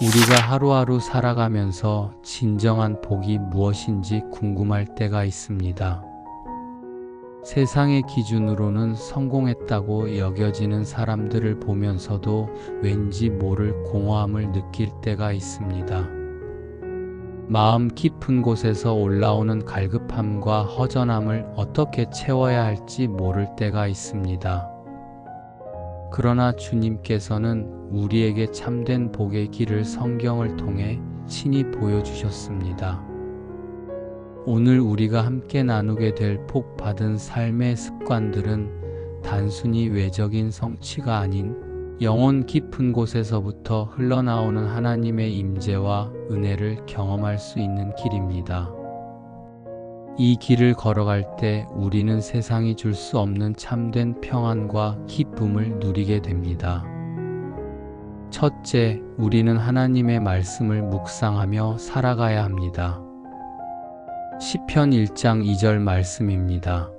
우리가 하루하루 살아가면서 진정한 복이 무엇인지 궁금할 때가 있습니다. 세상의 기준으로는 성공했다고 여겨지는 사람들을 보면서도 왠지 모를 공허함을 느낄 때가 있습니다. 마음 깊은 곳에서 올라오는 갈급함과 허전함을 어떻게 채워야 할지 모를 때가 있습니다. 그러나 주님께서는 우리에게 참된 복의 길을 성경을 통해 친히 보여주셨습니다. 오늘 우리가 함께 나누게 될 복 받은 삶의 습관들은 단순히 외적인 성취가 아닌 영혼 깊은 곳에서부터 흘러나오는 하나님의 임재와 은혜를 경험할 수 있는 길입니다. 이 길을 걸어갈 때 우리는 세상이 줄 수 없는 참된 평안과 기쁨을 누리게 됩니다. 첫째, 우리는 하나님의 말씀을 묵상하며 살아가야 합니다. 시편 1장 2절 말씀입니다.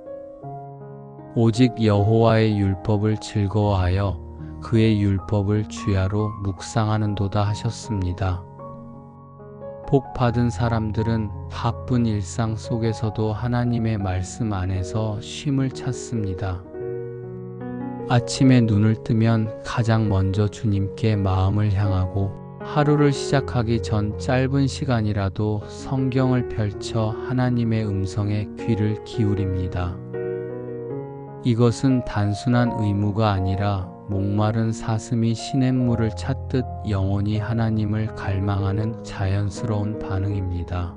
오직 여호와의 율법을 즐거워하여 그의 율법을 주야로 묵상하는도다 하셨습니다. 복 받은 사람들은 바쁜 일상 속에서도 하나님의 말씀 안에서 쉼을 찾습니다. 아침에 눈을 뜨면 가장 먼저 주님께 마음을 향하고 하루를 시작하기 전 짧은 시간이라도 성경을 펼쳐 하나님의 음성에 귀를 기울입니다. 이것은 단순한 의무가 아니라 목마른 사슴이 시냇물을 찾듯 영혼이 하나님을 갈망하는 자연스러운 반응입니다.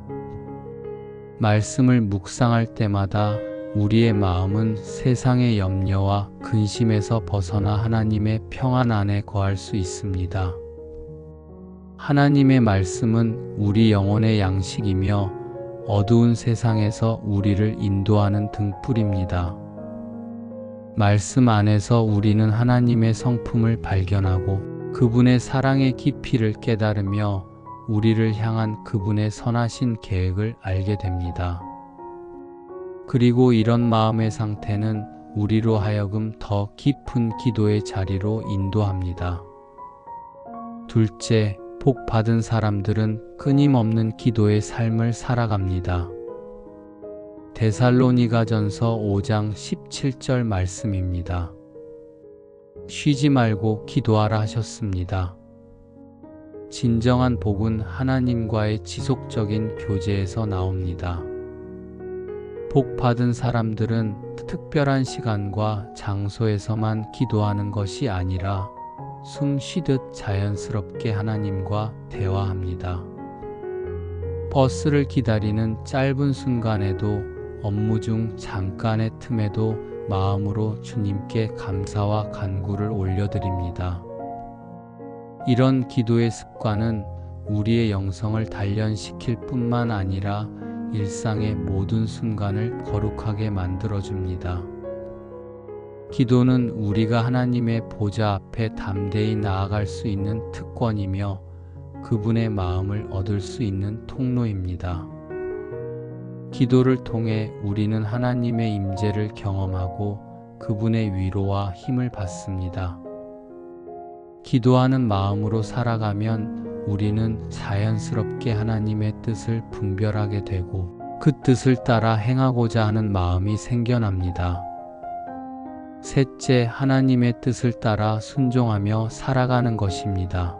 말씀을 묵상할 때마다 우리의 마음은 세상의 염려와 근심에서 벗어나 하나님의 평안 안에 거할 수 있습니다. 하나님의 말씀은 우리 영혼의 양식이며 어두운 세상에서 우리를 인도하는 등불입니다. 말씀 안에서 우리는 하나님의 성품을 발견하고 그분의 사랑의 깊이를 깨달으며 우리를 향한 그분의 선하신 계획을 알게 됩니다. 그리고 이런 마음의 상태는 우리로 하여금 더 깊은 기도의 자리로 인도합니다. 둘째, 복 받은 사람들은 끊임없는 기도의 삶을 살아갑니다. 데살로니가전서 5장 17절 말씀입니다. 쉬지 말고 기도하라 하셨습니다. 진정한 복은 하나님과의 지속적인 교제에서 나옵니다. 복 받은 사람들은 특별한 시간과 장소에서만 기도하는 것이 아니라 숨 쉬듯 자연스럽게 하나님과 대화합니다. 버스를 기다리는 짧은 순간에도 업무 중 잠깐의 틈에도 마음으로 주님께 감사와 간구를 올려드립니다. 이런 기도의 습관은 우리의 영성을 단련시킬 뿐만 아니라 일상의 모든 순간을 거룩하게 만들어줍니다. 기도는 우리가 하나님의 보좌 앞에 담대히 나아갈 수 있는 특권이며 그분의 마음을 얻을 수 있는 통로입니다. 기도를 통해 우리는 하나님의 임재를 경험하고 그분의 위로와 힘을 받습니다. 기도하는 마음으로 살아가면 우리는 자연스럽게 하나님의 뜻을 분별하게 되고 그 뜻을 따라 행하고자 하는 마음이 생겨납니다. 셋째, 하나님의 뜻을 따라 순종하며 살아가는 것입니다.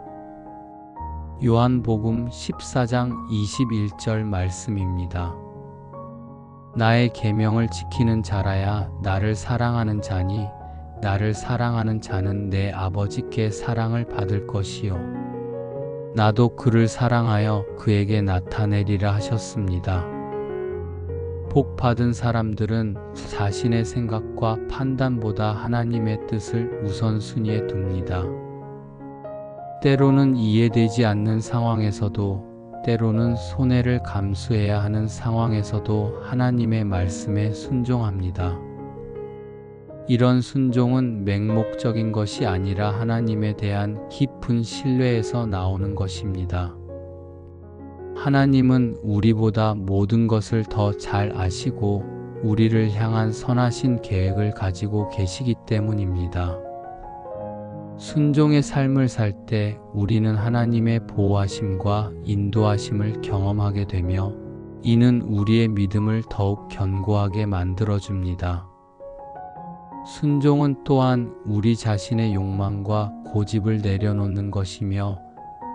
요한복음 14장 21절 말씀입니다. 나의 계명을 지키는 자라야 나를 사랑하는 자니 나를 사랑하는 자는 내 아버지께 사랑을 받을 것이요 나도 그를 사랑하여 그에게 나타내리라 하셨습니다. 복 받은 사람들은 자신의 생각과 판단보다 하나님의 뜻을 우선순위에 둡니다. 때로는 이해되지 않는 상황에서도 때로는 손해를 감수해야 하는 상황에서도 하나님의 말씀에 순종합니다. 이런 순종은 맹목적인 것이 아니라 하나님에 대한 깊은 신뢰에서 나오는 것입니다. 하나님은 우리보다 모든 것을 더 잘 아시고 우리를 향한 선하신 계획을 가지고 계시기 때문입니다. 순종의 삶을 살 때 우리는 하나님의 보호하심과 인도하심을 경험하게 되며 이는 우리의 믿음을 더욱 견고하게 만들어줍니다. 순종은 또한 우리 자신의 욕망과 고집을 내려놓는 것이며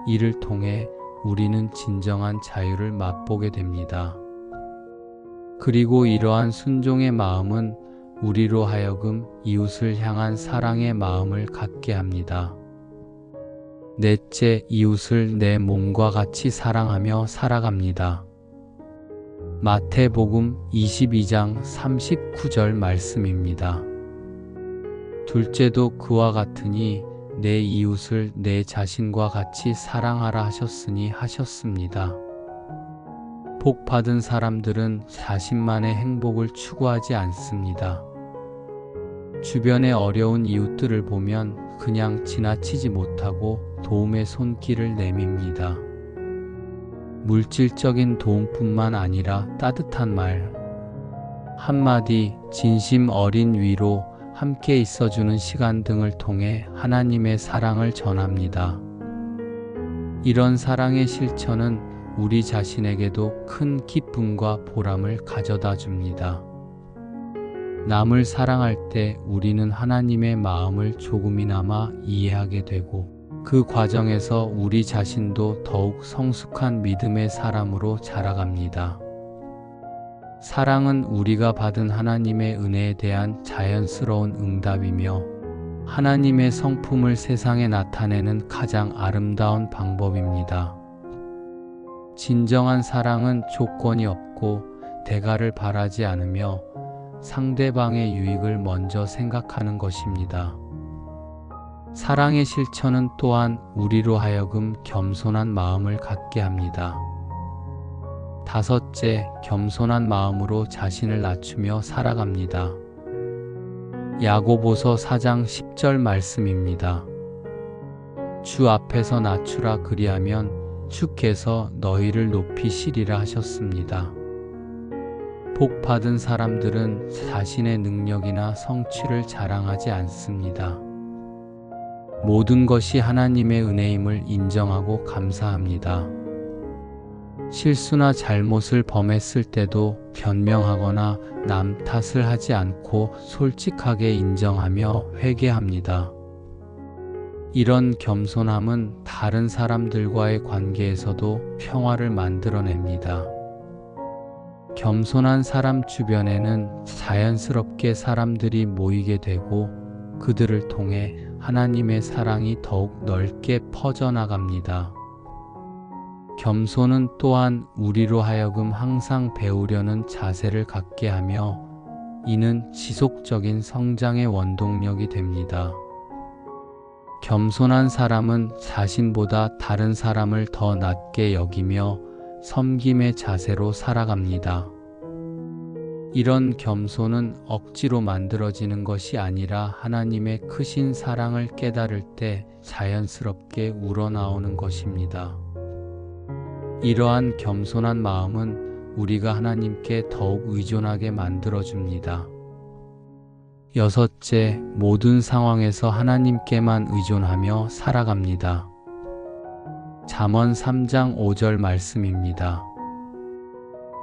이를 통해 우리는 진정한 자유를 맛보게 됩니다. 그리고 이러한 순종의 마음은 우리로 하여금 이웃을 향한 사랑의 마음을 갖게 합니다. 넷째, 이웃을 내 몸과 같이 사랑하며 살아갑니다. 마태복음 22장 39절 말씀입니다. 둘째도 그와 같으니 내 이웃을 내 자신과 같이 사랑하라 하셨으니 하셨습니다. 복 받은 사람들은 자신만의 행복을 추구하지 않습니다. 주변의 어려운 이웃들을 보면 그냥 지나치지 못하고 도움의 손길을 내밉니다. 물질적인 도움뿐만 아니라 따뜻한 말, 한마디, 진심 어린 위로, 함께 있어주는 시간 등을 통해 하나님의 사랑을 전합니다. 이런 사랑의 실천은 우리 자신에게도 큰 기쁨과 보람을 가져다 줍니다. 남을 사랑할 때 우리는 하나님의 마음을 조금이나마 이해하게 되고 그 과정에서 우리 자신도 더욱 성숙한 믿음의 사람으로 자라갑니다. 사랑은 우리가 받은 하나님의 은혜에 대한 자연스러운 응답이며 하나님의 성품을 세상에 나타내는 가장 아름다운 방법입니다. 진정한 사랑은 조건이 없고 대가를 바라지 않으며 상대방의 유익을 먼저 생각하는 것입니다. 사랑의 실천은 또한 우리로 하여금 겸손한 마음을 갖게 합니다. 다섯째, 겸손한 마음으로 자신을 낮추며 살아갑니다. 야고보서 4장 10절 말씀입니다. 주 앞에서 낮추라 그리하면 주께서 너희를 높이시리라 하셨습니다. 복 받은 사람들은 자신의 능력이나 성취를 자랑하지 않습니다. 모든 것이 하나님의 은혜임을 인정하고 감사합니다. 실수나 잘못을 범했을 때도 변명하거나 남 탓을 하지 않고 솔직하게 인정하며 회개합니다. 이런 겸손함은 다른 사람들과의 관계에서도 평화를 만들어냅니다. 겸손한 사람 주변에는 자연스럽게 사람들이 모이게 되고 그들을 통해 하나님의 사랑이 더욱 넓게 퍼져나갑니다. 겸손은 또한 우리로 하여금 항상 배우려는 자세를 갖게 하며 이는 지속적인 성장의 원동력이 됩니다. 겸손한 사람은 자신보다 다른 사람을 더 낮게 여기며 섬김의 자세로 살아갑니다. 이런 겸손은 억지로 만들어지는 것이 아니라 하나님의 크신 사랑을 깨달을 때 자연스럽게 우러나오는 것입니다. 이러한 겸손한 마음은 우리가 하나님께 더욱 의존하게 만들어줍니다. 여섯째, 모든 상황에서 하나님께만 의존하며 살아갑니다. 잠언 3장 5절 말씀입니다.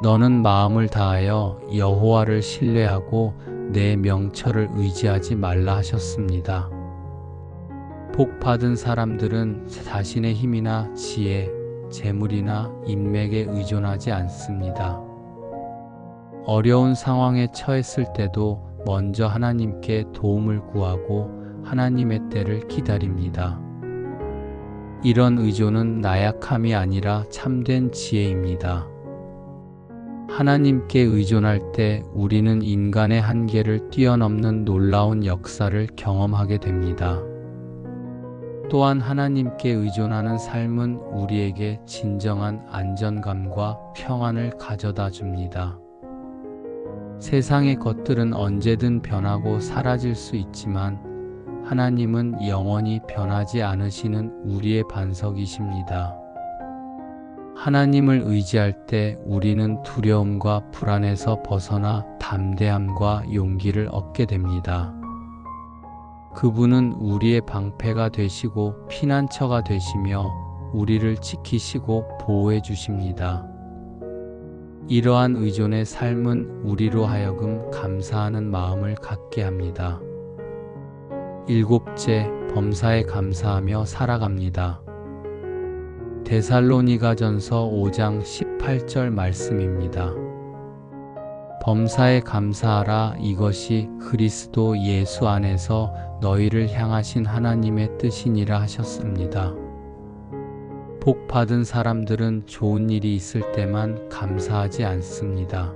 너는 마음을 다하여 여호와를 신뢰하고 내 명철을 의지하지 말라 하셨습니다. 복 받은 사람들은 자신의 힘이나 지혜, 재물이나 인맥에 의존하지 않습니다. 어려운 상황에 처했을 때도 먼저 하나님께 도움을 구하고 하나님의 때를 기다립니다. 이런 의존은 나약함이 아니라 참된 지혜입니다. 하나님께 의존할 때 우리는 인간의 한계를 뛰어넘는 놀라운 역사를 경험하게 됩니다. 또한 하나님께 의존하는 삶은 우리에게 진정한 안정감과 평안을 가져다 줍니다. 세상의 것들은 언제든 변하고 사라질 수 있지만 하나님은 영원히 변하지 않으시는 우리의 반석이십니다. 하나님을 의지할 때 우리는 두려움과 불안에서 벗어나 담대함과 용기를 얻게 됩니다. 그분은 우리의 방패가 되시고 피난처가 되시며 우리를 지키시고 보호해 주십니다. 이러한 의존의 삶은 우리로 하여금 감사하는 마음을 갖게 합니다. 일곱째, 범사에 감사하며 살아갑니다. 데살로니가전서 5장 18절 말씀입니다. 범사에 감사하라. 이것이 그리스도 예수 안에서 너희를 향하신 하나님의 뜻이니라 하셨습니다. 복 받은 사람들은 좋은 일이 있을 때만 감사하지 않습니다.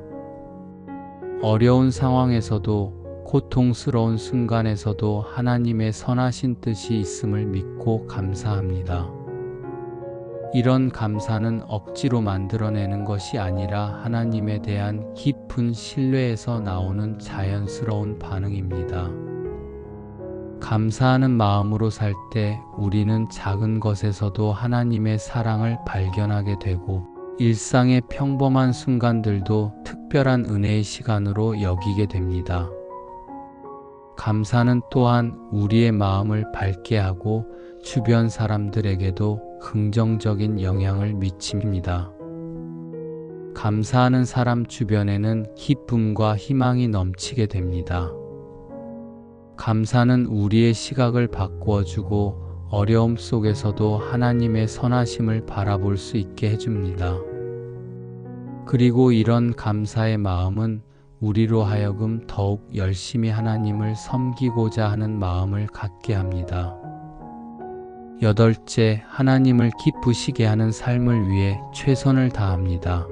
어려운 상황에서도, 고통스러운 순간에서도 하나님의 선하신 뜻이 있음을 믿고 감사합니다. 이런 감사는 억지로 만들어내는 것이 아니라 하나님에 대한 깊은 신뢰에서 나오는 자연스러운 반응입니다. 감사하는 마음으로 살 때 우리는 작은 것에서도 하나님의 사랑을 발견하게 되고 일상의 평범한 순간들도 특별한 은혜의 시간으로 여기게 됩니다. 감사는 또한 우리의 마음을 밝게 하고 주변 사람들에게도 긍정적인 영향을 미칩니다. 감사하는 사람 주변에는 기쁨과 희망이 넘치게 됩니다. 감사는 우리의 시각을 바꾸어주고 어려움 속에서도 하나님의 선하심을 바라볼 수 있게 해줍니다. 그리고 이런 감사의 마음은 우리로 하여금 더욱 열심히 하나님을 섬기고자 하는 마음을 갖게 합니다. 여덟째, 하나님을 기쁘시게 하는 삶을 위해 최선을 다합니다.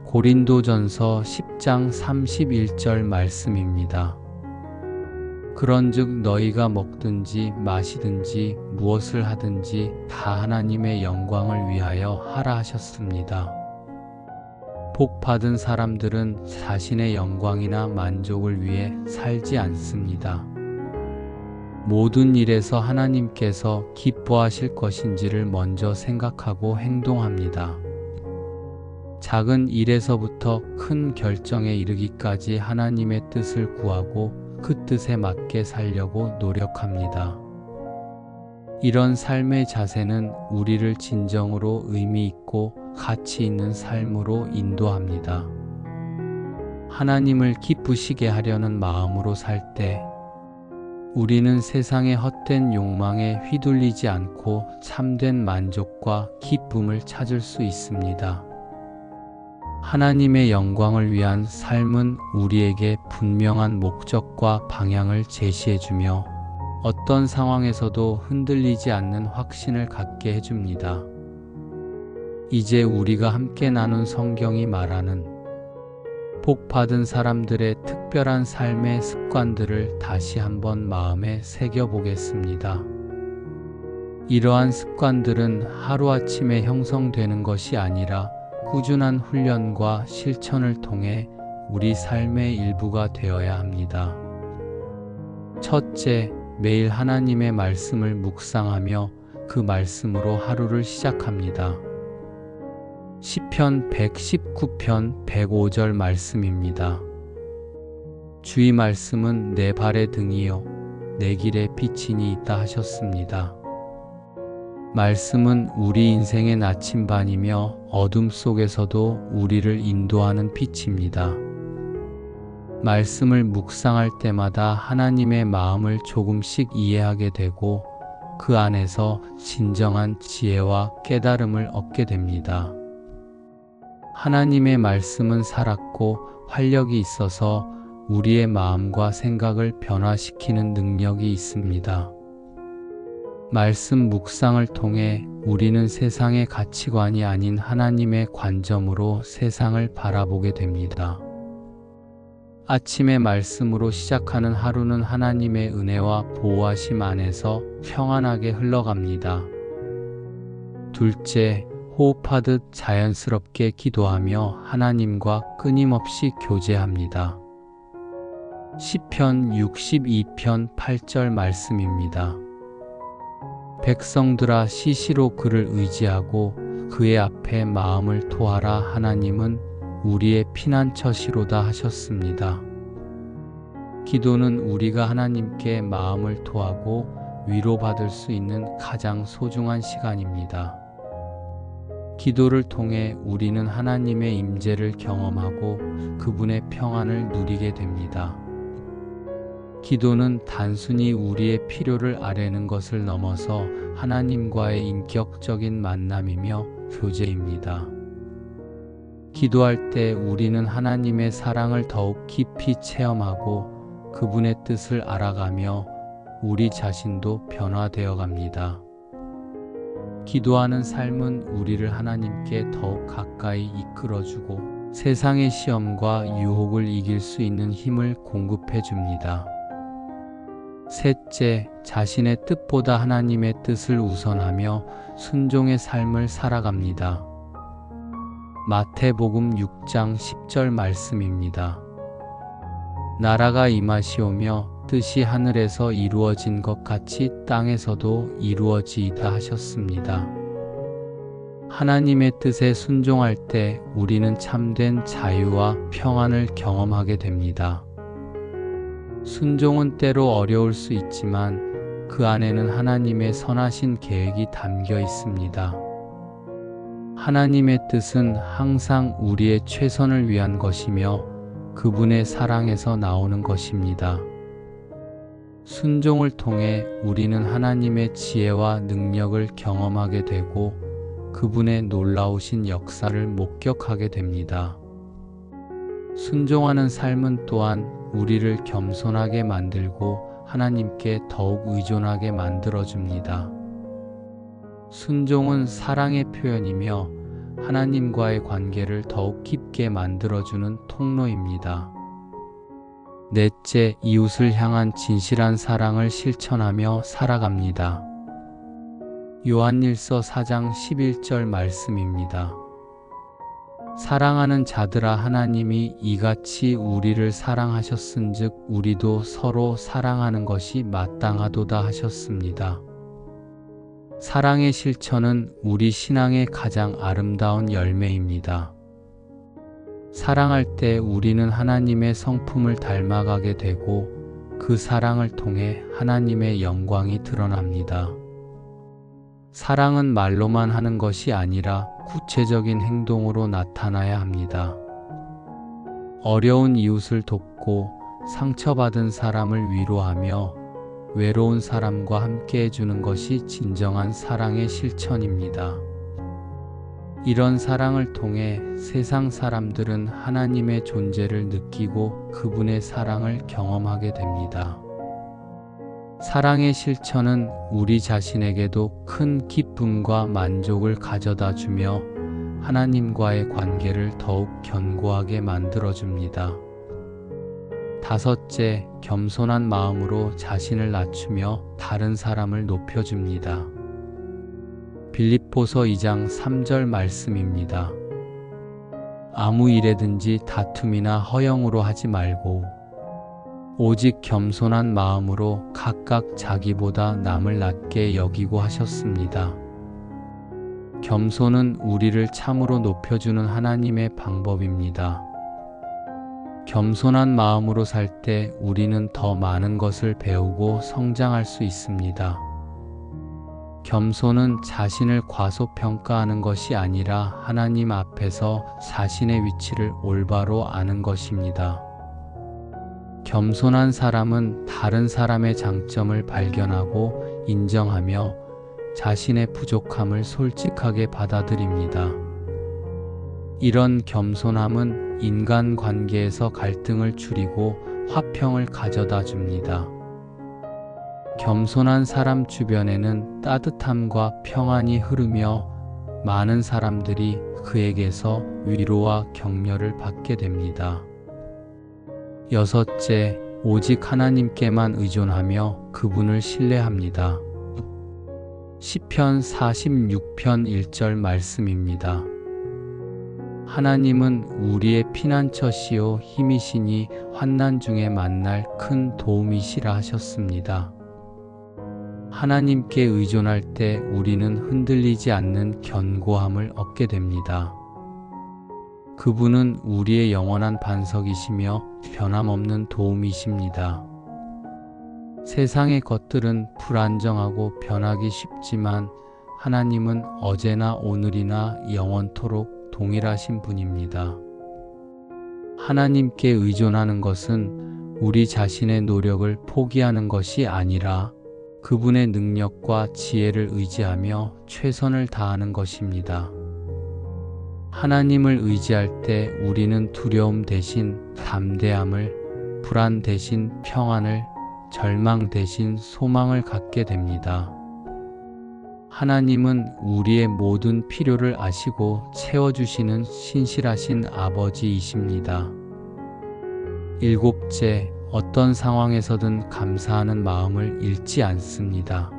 고린도전서 10장 31절 말씀입니다. 그런즉 너희가 먹든지 마시든지 무엇을 하든지 다 하나님의 영광을 위하여 하라 하셨습니다. 복 받은 사람들은 자신의 영광이나 만족을 위해 살지 않습니다. 모든 일에서 하나님께서 기뻐하실 것인지를 먼저 생각하고 행동합니다. 작은 일에서부터 큰 결정에 이르기까지 하나님의 뜻을 구하고 그 뜻에 맞게 살려고 노력합니다. 이런 삶의 자세는 우리를 진정으로 의미 있고 가치 있는 삶으로 인도합니다. 하나님을 기쁘시게 하려는 마음으로 살 때 우리는 세상의 헛된 욕망에 휘둘리지 않고 참된 만족과 기쁨을 찾을 수 있습니다. 하나님의 영광을 위한 삶은 우리에게 분명한 목적과 방향을 제시해주며 어떤 상황에서도 흔들리지 않는 확신을 갖게 해줍니다. 이제 우리가 함께 나눈 성경이 말하는 복 받은 사람들의 특별한 삶의 습관들을 다시 한번 마음에 새겨보겠습니다. 이러한 습관들은 하루아침에 형성되는 것이 아니라 꾸준한 훈련과 실천을 통해 우리 삶의 일부가 되어야 합니다. 첫째, 매일 하나님의 말씀을 묵상하며 그 말씀으로 하루를 시작합니다. 시편 119편 105절 말씀입니다. 주의 말씀은 내 발의 등이요 내 길에 빛이니 있다 하셨습니다. 말씀은 우리 인생의 나침반이며 어둠 속에서도 우리를 인도하는 빛입니다. 말씀을 묵상할 때마다 하나님의 마음을 조금씩 이해하게 되고 그 안에서 진정한 지혜와 깨달음을 얻게 됩니다. 하나님의 말씀은 살았고 활력이 있어서 우리의 마음과 생각을 변화시키는 능력이 있습니다. 말씀 묵상을 통해 우리는 세상의 가치관이 아닌 하나님의 관점으로 세상을 바라보게 됩니다. 아침의 말씀으로 시작하는 하루는 하나님의 은혜와 보호하심 안에서 평안하게 흘러갑니다. 둘째, 호흡하듯 자연스럽게 기도하며 하나님과 끊임없이 교제합니다. 시편 62편 8절 말씀입니다. 백성들아 시시로 그를 의지하고 그의 앞에 마음을 토하라. 하나님은 우리의 피난처시로다 하셨습니다. 기도는 우리가 하나님께 마음을 토하고 위로받을 수 있는 가장 소중한 시간입니다. 기도를 통해 우리는 하나님의 임재를 경험하고 그분의 평안을 누리게 됩니다. 기도는 단순히 우리의 필요를 아뢰는 것을 넘어서 하나님과의 인격적인 만남이며 교제입니다. 기도할 때 우리는 하나님의 사랑을 더욱 깊이 체험하고 그분의 뜻을 알아가며 우리 자신도 변화되어 갑니다. 기도하는 삶은 우리를 하나님께 더욱 가까이 이끌어주고 세상의 시험과 유혹을 이길 수 있는 힘을 공급해 줍니다. 셋째, 자신의 뜻보다 하나님의 뜻을 우선하며 순종의 삶을 살아갑니다. 마태복음 6장 10절 말씀입니다. 나라가 임하시오며 뜻이 하늘에서 이루어진 것 같이 땅에서도 이루어지이다 하셨습니다. 하나님의 뜻에 순종할 때 우리는 참된 자유와 평안을 경험하게 됩니다. 순종은 때로 어려울 수 있지만 그 안에는 하나님의 선하신 계획이 담겨 있습니다. 하나님의 뜻은 항상 우리의 최선을 위한 것이며 그분의 사랑에서 나오는 것입니다. 순종을 통해 우리는 하나님의 지혜와 능력을 경험하게 되고 그분의 놀라우신 역사를 목격하게 됩니다. 순종하는 삶은 또한 우리를 겸손하게 만들고 하나님께 더욱 의존하게 만들어줍니다. 순종은 사랑의 표현이며 하나님과의 관계를 더욱 깊게 만들어주는 통로입니다. 넷째, 이웃을 향한 진실한 사랑을 실천하며 살아갑니다. 요한일서 4장 11절 말씀입니다. 사랑하는 자들아 하나님이 이같이 우리를 사랑하셨은즉 우리도 서로 사랑하는 것이 마땅하도다 하셨습니다. 사랑의 실천은 우리 신앙의 가장 아름다운 열매입니다. 사랑할 때 우리는 하나님의 성품을 닮아가게 되고 그 사랑을 통해 하나님의 영광이 드러납니다. 사랑은 말로만 하는 것이 아니라 구체적인 행동으로 나타나야 합니다. 어려운 이웃을 돕고 상처받은 사람을 위로하며 외로운 사람과 함께 해주는 것이 진정한 사랑의 실천입니다. 이런 사랑을 통해 세상 사람들은 하나님의 존재를 느끼고 그분의 사랑을 경험하게 됩니다. 사랑의 실천은 우리 자신에게도 큰 기쁨과 만족을 가져다 주며 하나님과의 관계를 더욱 견고하게 만들어줍니다. 다섯째, 겸손한 마음으로 자신을 낮추며 다른 사람을 높여줍니다. 빌립보서 2장 3절 말씀입니다. 아무 일에든지 다툼이나 허영으로 하지 말고 오직 겸손한 마음으로 각각 자기보다 남을 낮게 여기고 하셨습니다. 겸손은 우리를 참으로 높여주는 하나님의 방법입니다. 겸손한 마음으로 살 때 우리는 더 많은 것을 배우고 성장할 수 있습니다. 겸손은 자신을 과소평가하는 것이 아니라 하나님 앞에서 자신의 위치를 올바로 아는 것입니다. 겸손한 사람은 다른 사람의 장점을 발견하고 인정하며 자신의 부족함을 솔직하게 받아들입니다. 이런 겸손함은 인간관계에서 갈등을 줄이고 화평을 가져다 줍니다. 겸손한 사람 주변에는 따뜻함과 평안이 흐르며 많은 사람들이 그에게서 위로와 격려를 받게 됩니다. 여섯째, 오직 하나님께만 의존하며 그분을 신뢰합니다. 시편 46편 1절 말씀입니다. 하나님은 우리의 피난처시요 힘이시니 환난 중에 만날 큰 도움이시라 하셨습니다. 하나님께 의존할 때 우리는 흔들리지 않는 견고함을 얻게 됩니다. 그분은 우리의 영원한 반석이시며 변함없는 도움이십니다. 세상의 것들은 불안정하고 변하기 쉽지만 하나님은 어제나 오늘이나 영원토록 동일하신 분입니다. 하나님께 의존하는 것은 우리 자신의 노력을 포기하는 것이 아니라 그분의 능력과 지혜를 의지하며 최선을 다하는 것입니다. 하나님을 의지할 때 우리는 두려움 대신 담대함을, 불안 대신 평안을, 절망 대신 소망을 갖게 됩니다. 하나님은 우리의 모든 필요를 아시고 채워주시는 신실하신 아버지이십니다. 일곱째, 어떤 상황에서든 감사하는 마음을 잃지 않습니다.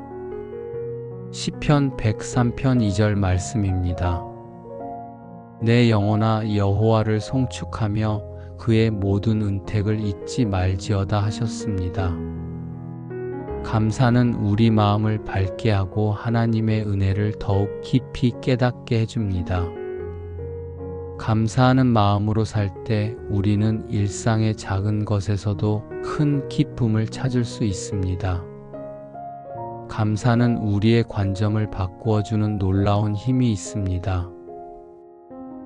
시편 103편 2절 말씀입니다. 내 영혼아 여호와를 송축하며 그의 모든 은택을 잊지 말지어다 하셨습니다. 감사는 우리 마음을 밝게 하고 하나님의 은혜를 더욱 깊이 깨닫게 해줍니다. 감사하는 마음으로 살 때 우리는 일상의 작은 것에서도 큰 기쁨을 찾을 수 있습니다. 감사는 우리의 관점을 바꾸어주는 놀라운 힘이 있습니다.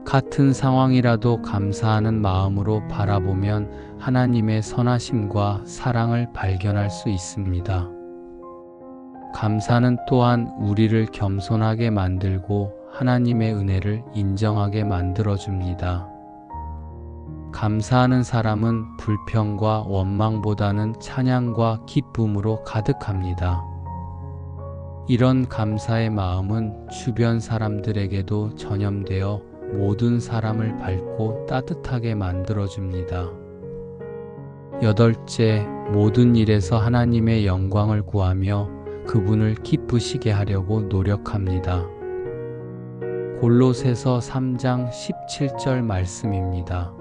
같은 상황이라도 감사하는 마음으로 바라보면 하나님의 선하심과 사랑을 발견할 수 있습니다. 감사는 또한 우리를 겸손하게 만들고 하나님의 은혜를 인정하게 만들어줍니다. 감사하는 사람은 불평과 원망보다는 찬양과 기쁨으로 가득합니다. 이런 감사의 마음은 주변 사람들에게도 전염되어 모든 사람을 밝고 따뜻하게 만들어줍니다. 여덟째, 모든 일에서 하나님의 영광을 구하며 그분을 기쁘시게 하려고 노력합니다. 골로새서 3장 17절 말씀입니다.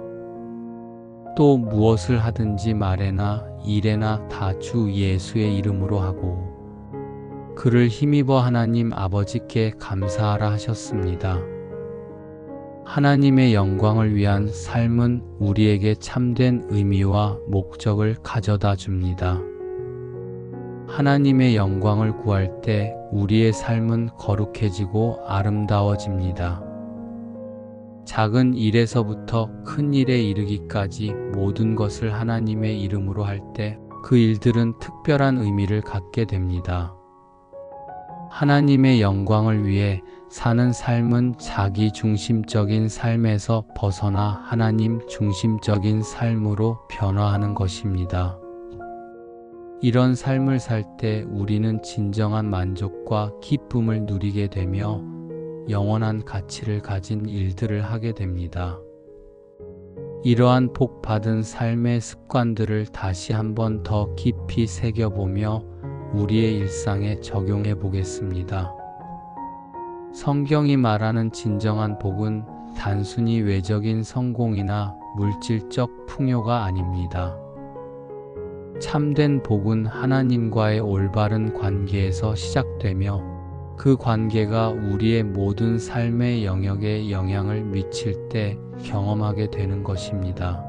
또 무엇을 하든지 말에나 일에나 다 주 예수의 이름으로 하고 그를 힘입어 하나님 아버지께 감사하라 하셨습니다. 하나님의 영광을 위한 삶은 우리에게 참된 의미와 목적을 가져다 줍니다. 하나님의 영광을 구할 때 우리의 삶은 거룩해지고 아름다워집니다. 작은 일에서부터 큰 일에 이르기까지 모든 것을 하나님의 이름으로 할 때 그 일들은 특별한 의미를 갖게 됩니다. 하나님의 영광을 위해 사는 삶은 자기 중심적인 삶에서 벗어나 하나님 중심적인 삶으로 변화하는 것입니다. 이런 삶을 살 때 우리는 진정한 만족과 기쁨을 누리게 되며 영원한 가치를 가진 일들을 하게 됩니다. 이러한 복 받은 삶의 습관들을 다시 한번 더 깊이 새겨보며 우리의 일상에 적용해 보겠습니다. 성경이 말하는 진정한 복은 단순히 외적인 성공이나 물질적 풍요가 아닙니다. 참된 복은 하나님과의 올바른 관계에서 시작되며 그 관계가 우리의 모든 삶의 영역에 영향을 미칠 때 경험하게 되는 것입니다.